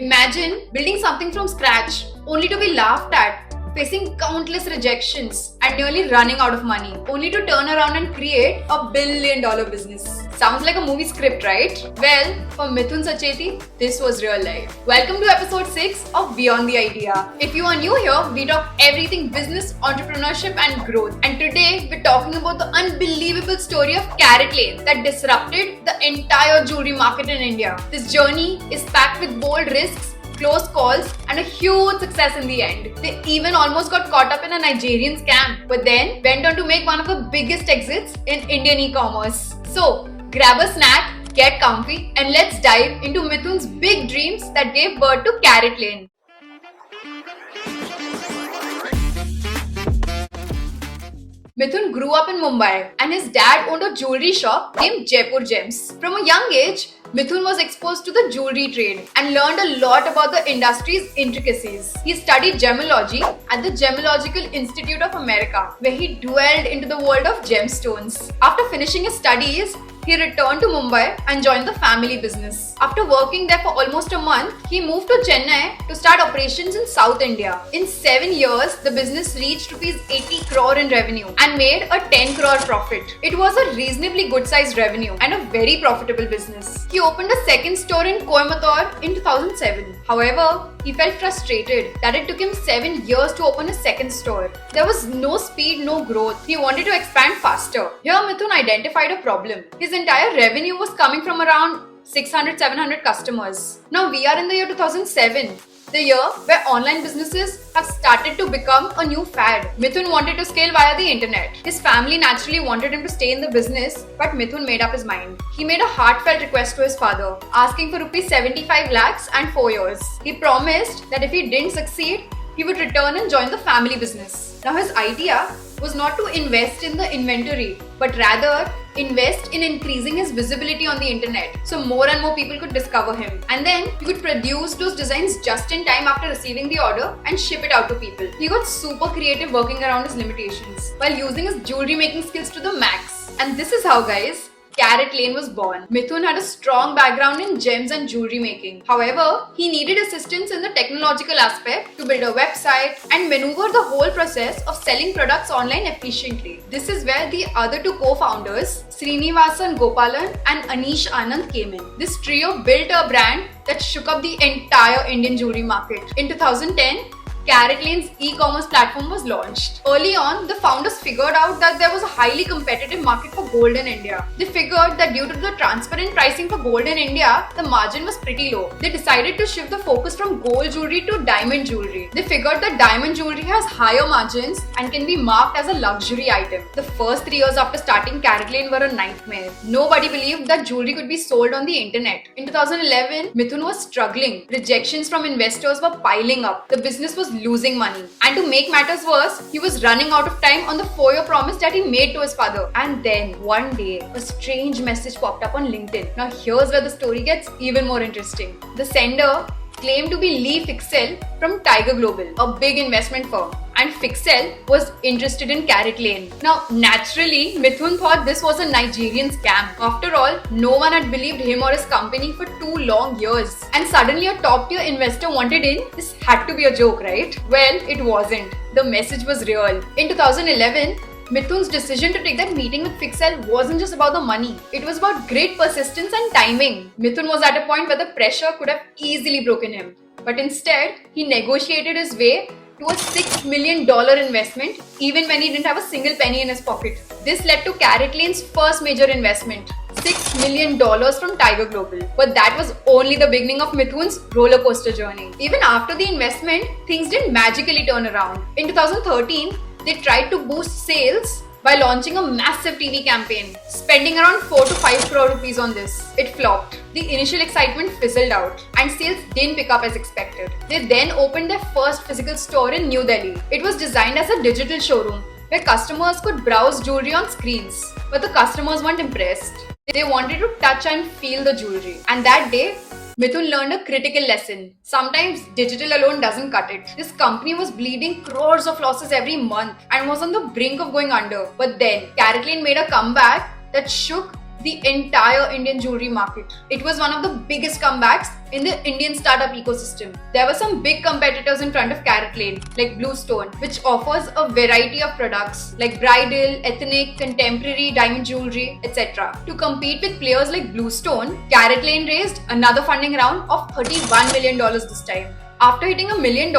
Imagine building something from scratch only to be laughed at, facing countless rejections, and nearly running out of money, only to turn around and create a $1 billion business. Sounds like a movie script, right? Well, for Mithun Sacheti, this was real life. Welcome to episode 6 of Beyond the Idea. If you are new here, we talk everything business, entrepreneurship, and growth. And today, we're talking about the unbelievable story of Caratlane that disrupted the entire jewelry market in India. This journey is packed with bold risks, close calls, and a huge success in the end. They even almost got caught up in a Nigerian scam, but then went on to make one of the biggest exits in Indian e-commerce. So, grab a snack, get comfy, and let's dive into Mithun's big dreams that gave birth to Caratlane. Mithun grew up in Mumbai and his dad owned a jewelry shop named Jaipur Gems. From a young age, Mithun was exposed to the jewelry trade and learned a lot about the industry's intricacies. He studied gemology at the Gemological Institute of America, where he dwelled into the world of gemstones. After finishing his studies, he returned to Mumbai and joined the family business. After working there for almost a month, he moved to Chennai to start operations in South India. In 7 years, the business reached Rs 80 crore in revenue and made a 10 crore profit. It was a reasonably good sized revenue and a very profitable business. He opened a second store in Coimbatore in 2007. However, he felt frustrated that it took him 7 years to open a second store. There was no speed, no growth. He wanted to expand faster. Here, Mithun identified a problem. His entire revenue was coming from around 600-700 customers. Now we are in the year 2007. The year where online businesses have started to become a new fad. Mithun wanted to scale via the internet. His family naturally wanted him to stay in the business, but Mithun made up his mind. He made a heartfelt request to his father, asking for Rs 75 lakhs and 4 years. He promised that if he didn't succeed, he would return and join the family business. Now his idea was not to invest in the inventory, but rather invest in increasing his visibility on the internet so more and more people could discover him. And then he could produce those designs just in time after receiving the order and ship it out to people. He got super creative working around his limitations while using his jewelry making skills to the max. And this is how, guys, Caratlane was born. Mithun had a strong background in gems and jewelry making. However, he needed assistance in the technological aspect to build a website and maneuver the whole process of selling products online efficiently. This is where the other two co-founders, Srinivasan Gopalan and Anish Anand, came in. This trio built a brand that shook up the entire Indian jewelry market. In 2010, Caratlane's e-commerce platform was launched. Early on, the founders figured out that there was a highly competitive market for gold in India. They figured that due to the transparent pricing for gold in India, the margin was pretty low. They decided to shift the focus from gold jewelry to diamond jewelry. They figured that diamond jewelry has higher margins and can be marked as a luxury item. The first 3 years after starting Caratlane were a nightmare. Nobody believed that jewelry could be sold on the internet. In 2011, Mithun was struggling. Rejections from investors were piling up. The business was losing money. And to make matters worse, he was running out of time on the 4-year promise that he made to his father. And then, one day, a strange message popped up on LinkedIn. Now here's where the story gets even more interesting. The sender claimed to be Lee Fixell from Tiger Global, a big investment firm. And Fixell was interested in Caratlane. Now, naturally, Mithun thought this was a Nigerian scam. After all, no one had believed him or his company for 2 long years. And suddenly a top-tier investor wanted in. This had to be a joke, right? Well, it wasn't. The message was real. In 2011, Mithun's decision to take that meeting with Fixell wasn't just about the money. It was about great persistence and timing. Mithun was at a point where the pressure could have easily broken him. But instead, he negotiated his way to a $6 million investment even when he didn't have a single penny in his pocket. This led to Caratlane's first major investment, $6 million from Tiger Global. But that was only the beginning of Mithun's roller coaster journey. Even after the investment, things didn't magically turn around. In 2013, they tried to boost sales by launching a massive TV campaign, spending around 4 to 5 crore rupees on this. It flopped. The initial excitement fizzled out and sales didn't pick up as expected. They then opened their first physical store in New Delhi. It was designed as a digital showroom where customers could browse jewelry on screens. But the customers weren't impressed. They wanted to touch and feel the jewelry. And that day, Mithun learned a critical lesson. Sometimes digital alone doesn't cut it. This company was bleeding crores of losses every month and was on the brink of going under. But then, Caratlane made a comeback that shook the entire Indian jewelry market. It was one of the biggest comebacks in the Indian startup ecosystem. There were some big competitors in front of Caratlane, like Bluestone, which offers a variety of products like bridal, ethnic, contemporary, diamond jewelry, etc. To compete with players like Bluestone, Caratlane raised another funding round of $31 million this time. After hitting $1 million,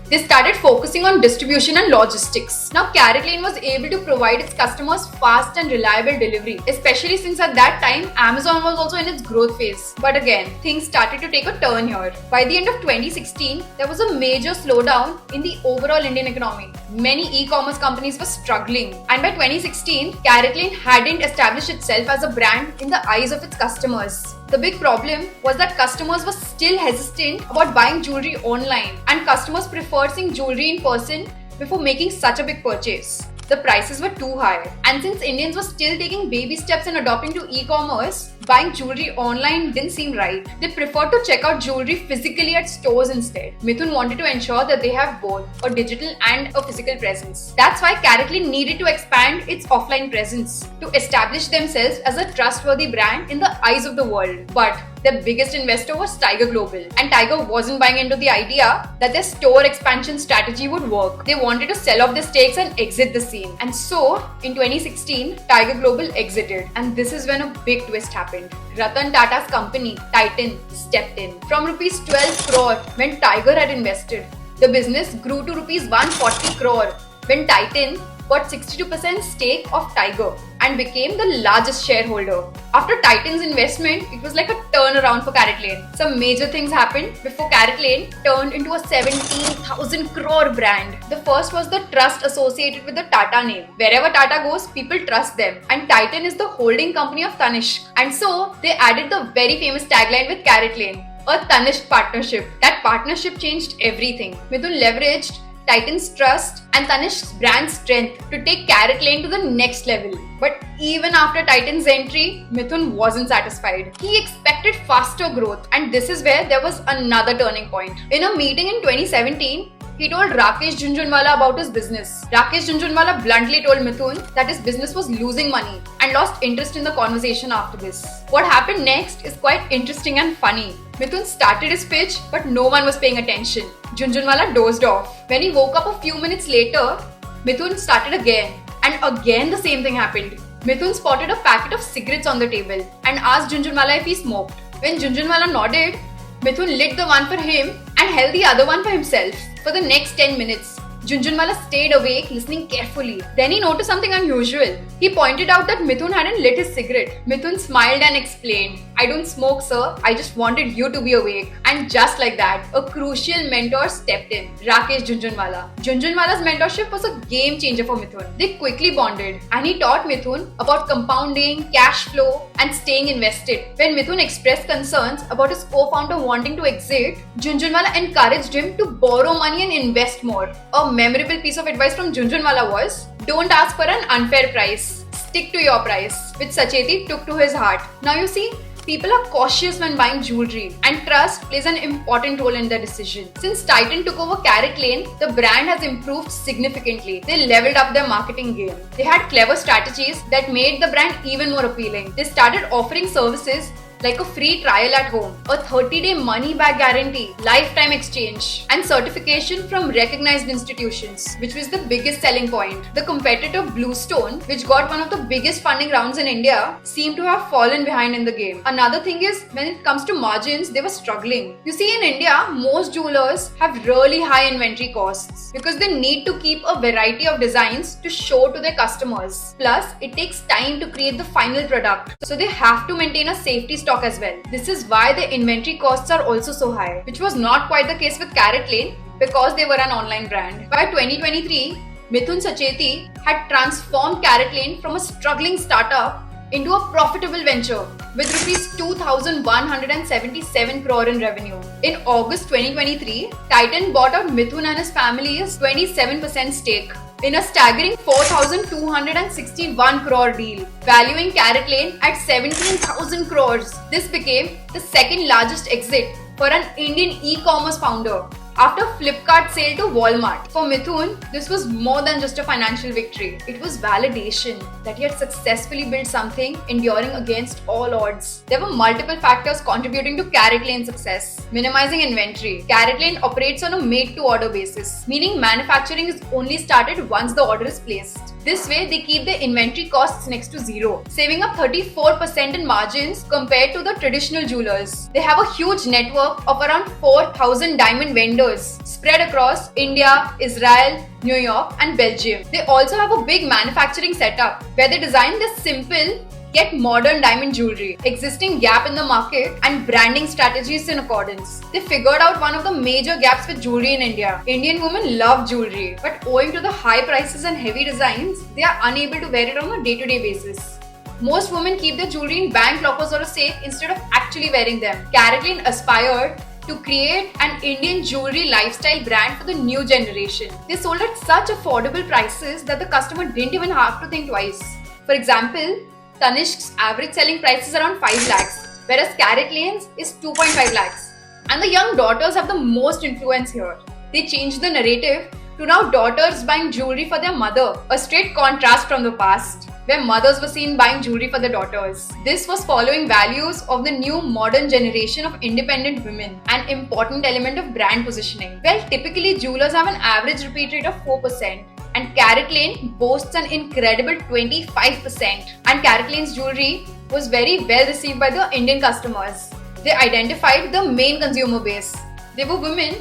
they started focusing on distribution and logistics. Now, Caratlane was able to provide its customers fast and reliable delivery, especially since at that time, Amazon was also in its growth phase. But again, things started to take a turn here. By the end of 2016, there was a major slowdown in the overall Indian economy. Many e-commerce companies were struggling. And by 2016, Caratlane hadn't established itself as a brand in the eyes of its customers. The big problem was that customers were still hesitant about buying jewelry online, and customers preferred seeing jewelry in person before making such a big purchase. The prices were too high, and since Indians were still taking baby steps in adopting to e-commerce, buying jewelry online didn't seem right. They preferred to check out jewelry physically at stores instead. Mithun wanted to ensure that they have both a digital and a physical presence. That's why Caratlane needed to expand its offline presence to establish themselves as a trustworthy brand in the eyes of the world. But their biggest investor was Tiger Global, and Tiger wasn't buying into the idea that their store expansion strategy would work. They wanted to sell off their stakes and exit the scene. And so, in 2016, Tiger Global exited, and this is when a big twist happened. Ratan Tata's company, Titan, stepped in. From rupees 12 crore when Tiger had invested, the business grew to rupees 140 crore when Titan got 62% stake of Tiger and became the largest shareholder. After Titan's investment, it was like a turnaround for Caratlane. Some major things happened before Caratlane turned into a 17,000 crore brand. The first was the trust associated with the Tata name. Wherever Tata goes, people trust them. And Titan is the holding company of Tanishq. And so, they added the very famous tagline with Caratlane, a Tanishq partnership. That partnership changed everything. Mithun leveraged Titan's trust and Tanishq's brand strength to take Caratlane to the next level. But even after Titan's entry, Mithun wasn't satisfied. He expected faster growth, and this is where there was another turning point. In a meeting in 2017, he told Rakesh Jhunjhunwala about his business. Rakesh Jhunjhunwala bluntly told Mithun that his business was losing money and lost interest in the conversation after this. What happened next is quite interesting and funny. Mithun started his pitch, but no one was paying attention. Jhunjhunwala dozed off. When he woke up a few minutes later, Mithun started again. And again the same thing happened. Mithun spotted a packet of cigarettes on the table and asked Jhunjhunwala if he smoked. When Jhunjhunwala nodded, Mithun lit the one for him and held the other one for himself. For the next 10 minutes, Jhunjhunwala stayed awake, listening carefully. Then he noticed something unusual. He pointed out that Mithun hadn't lit his cigarette. Mithun smiled and explained, "I don't smoke, sir. I just wanted you to be awake." And just like that, a crucial mentor stepped in, Rakesh Jhunjhunwala. Jhunjhunwala's mentorship was a game changer for Mithun. They quickly bonded, and he taught Mithun about compounding, cash flow, and staying invested. When Mithun expressed concerns about his co-founder wanting to exit, Jhunjhunwala encouraged him to borrow money and invest more. A memorable piece of advice from Jhunjhunwala was, "Don't ask for an unfair price. Stick to your price," which Sacheti took to his heart. Now you see, people are cautious when buying jewelry, and trust plays an important role in their decision. Since Titan took over Caratlane, the brand has improved significantly. They leveled up their marketing game. They had clever strategies that made the brand even more appealing. They started offering services like a free trial at home, a 30-day money-back guarantee, lifetime exchange, and certification from recognized institutions, which was the biggest selling point. The competitor Bluestone, which got one of the biggest funding rounds in India, seemed to have fallen behind in the game. Another thing is, when it comes to margins, they were struggling. You see, in India, most jewelers have really high inventory costs because they need to keep a variety of designs to show to their customers. Plus, it takes time to create the final product, so they have to maintain a safety stock as well. This is why the inventory costs are also so high, which was not quite the case with Caratlane because they were an online brand. By 2023, Mithun Sacheti had transformed Caratlane from a struggling startup into a profitable venture with rupees 2,177 crore in revenue. In August 2023, Titan bought out Mithun and his family's 27% stake in a staggering 4,261 crore deal, valuing Caratlane at 17,000 crores. This became the second largest exit for an Indian e-commerce founder after Flipkart sale to Walmart. For Mithun, this was more than just a financial victory. It was validation that he had successfully built something enduring against all odds. There were multiple factors contributing to Caratlane success. Minimizing inventory. Caratlane operates on a made-to-order basis, meaning manufacturing is only started once the order is placed. This way, they keep the inventory costs next to zero, saving up 34% in margins compared to the traditional jewelers. They have a huge network of around 4,000 diamond vendors spread across India, Israel, New York, and Belgium. They also have a big manufacturing setup where they design this simple yet modern diamond jewelry, existing gap in the market, and branding strategies in accordance. They figured out one of the major gaps with jewelry in India. Indian women love jewelry, but owing to the high prices and heavy designs, they are unable to wear it on a day-to-day basis. Most women keep their jewelry in bank lockers or a safe instead of actually wearing them. Caratlane aspired to create an Indian jewelry lifestyle brand for the new generation. They sold at such affordable prices that the customer didn't even have to think twice. For example, Tanishq's average selling price is around 5 lakhs, whereas Caratlane's is 2.5 lakhs. And the young daughters have the most influence here. They changed the narrative to now daughters buying jewelry for their mother, a straight contrast from the past, where mothers were seen buying jewelry for their daughters. This was following values of the new modern generation of independent women, an important element of brand positioning. Well, typically jewelers have an average repeat rate of 4%. And Caratlane boasts an incredible 25%. And Caratlane's jewelry was very well received by the Indian customers. They identified the main consumer base. They were women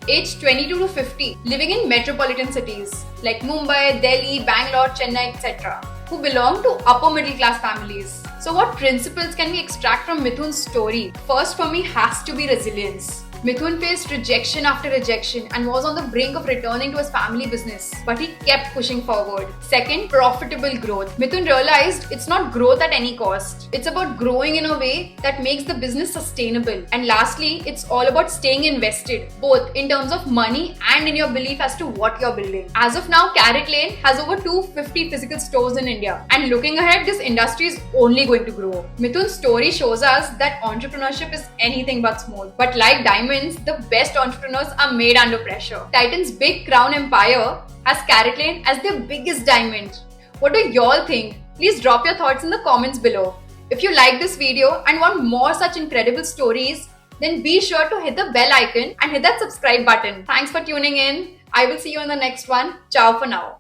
aged 22 to 50 living in metropolitan cities like Mumbai, Delhi, Bangalore, Chennai, etc., who belong to upper middle class families. So what principles can we extract from Mithun's story? First for me has to be resilience. Mithun faced rejection after rejection and was on the brink of returning to his family business, but he kept pushing forward. Second, profitable growth. Mithun realized it's not growth at any cost. It's about growing in a way that makes the business sustainable. And lastly, it's all about staying invested, both in terms of money and in your belief as to what you're building. As of now, Caratlane has over 250 physical stores in India. And looking ahead, this industry is only going to grow. Mithun's story shows us that entrepreneurship is anything but smooth. But like diamonds, the best entrepreneurs are made under pressure. Titan's big crown empire has Caratlane as their biggest diamond. What do y'all think? Please drop your thoughts in the comments below. If you like this video and want more such incredible stories, then be sure to hit the bell icon and hit that subscribe button. Thanks for tuning in. I will see you in the next one. Ciao for now.